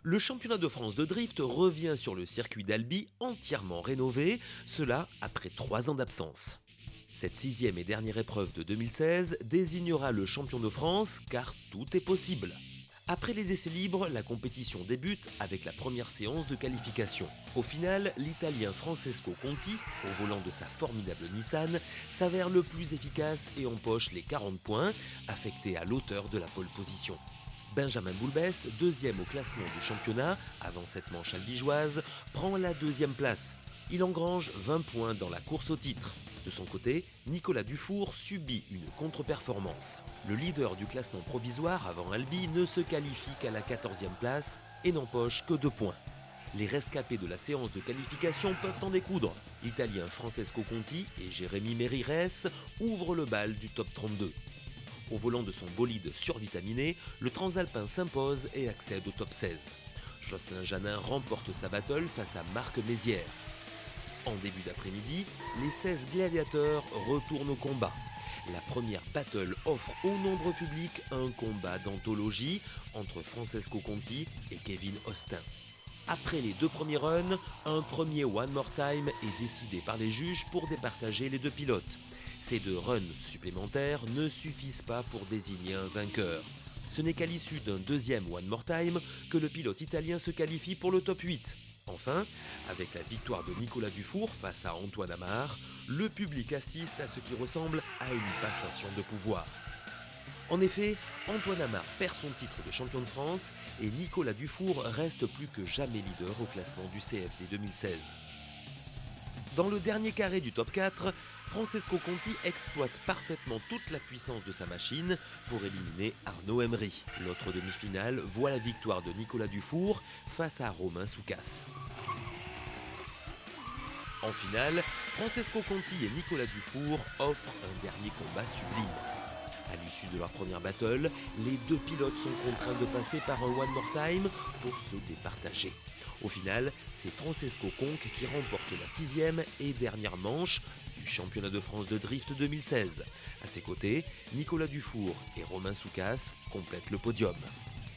Le championnat de France de drift revient sur le circuit d'Albi entièrement rénové, cela après 3 ans d'absence. Cette sixième et dernière épreuve de 2016 désignera le champion de France car tout est possible. Après les essais libres, la compétition débute avec la première séance de qualification. Au final, l'Italien Francesco Conti, au volant de sa formidable Nissan, s'avère le plus efficace et empoche les 40 points, affectés à l'auteur de la pole position. Benjamin Boulbès, deuxième au classement du championnat, avant cette manche albigeoise, prend la deuxième place. Il engrange 20 points dans la course au titre. De son côté, Nicolas Dufour subit une contre-performance. Le leader du classement provisoire avant Albi ne se qualifie qu'à la 14e place et n'empoche que 2 points. Les rescapés de la séance de qualification peuvent en découdre. L'Italien Francesco Conti et Jérémy Mérires ouvrent le bal du top 32. Au volant de son bolide survitaminé, le Transalpin s'impose et accède au top 16. Jocelyn Janin remporte sa battle face à Marc Mézières. En début d'après-midi, les 16 gladiateurs retournent au combat. La première battle offre au nombre public un combat d'anthologie entre Francesco Conti et Kevin Austin. Après les 2 premiers runs, un premier One More Time est décidé par les juges pour départager les 2 pilotes. Ces 2 runs supplémentaires ne suffisent pas pour désigner un vainqueur. Ce n'est qu'à l'issue d'un deuxième One More Time que le pilote italien se qualifie pour le top 8. Enfin, avec la victoire de Nicolas Dufour face à Antoine Amar, le public assiste à ce qui ressemble à une passation de pouvoir. En effet, Antoine Amar perd son titre de champion de France et Nicolas Dufour reste plus que jamais leader au classement du CFD 2016. Dans le dernier carré du top 4, Francesco Conti exploite parfaitement toute la puissance de sa machine pour éliminer Arnaud Emery. L'autre demi-finale voit la victoire de Nicolas Dufour face à Romain Soukas. En finale, Francesco Conti et Nicolas Dufour offrent un dernier combat sublime. À l'issue de leur première battle, les 2 pilotes sont contraints de passer par un One More Time pour se départager. Au final, c'est Francesco Conc qui remporte la 6e et dernière manche du championnat de France de drift 2016. À ses côtés, Nicolas Dufour et Romain Soukas complètent le podium.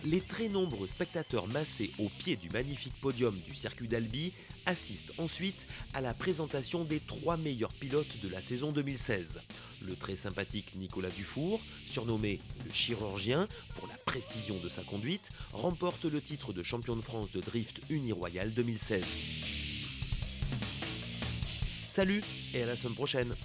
Les très nombreux spectateurs massés au pied du magnifique podium du circuit d'Albi assistent ensuite à la présentation des 3 meilleurs pilotes de la saison 2016. Le très sympathique Nicolas Dufour, surnommé le chirurgien pour la précision de sa conduite, remporte le titre de champion de France de drift Uniroyal 2016. Salut et à la semaine prochaine.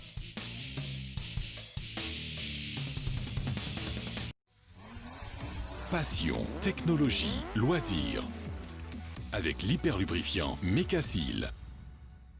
Passion, technologie, loisirs. Avec l'hyperlubrifiant Mecacil.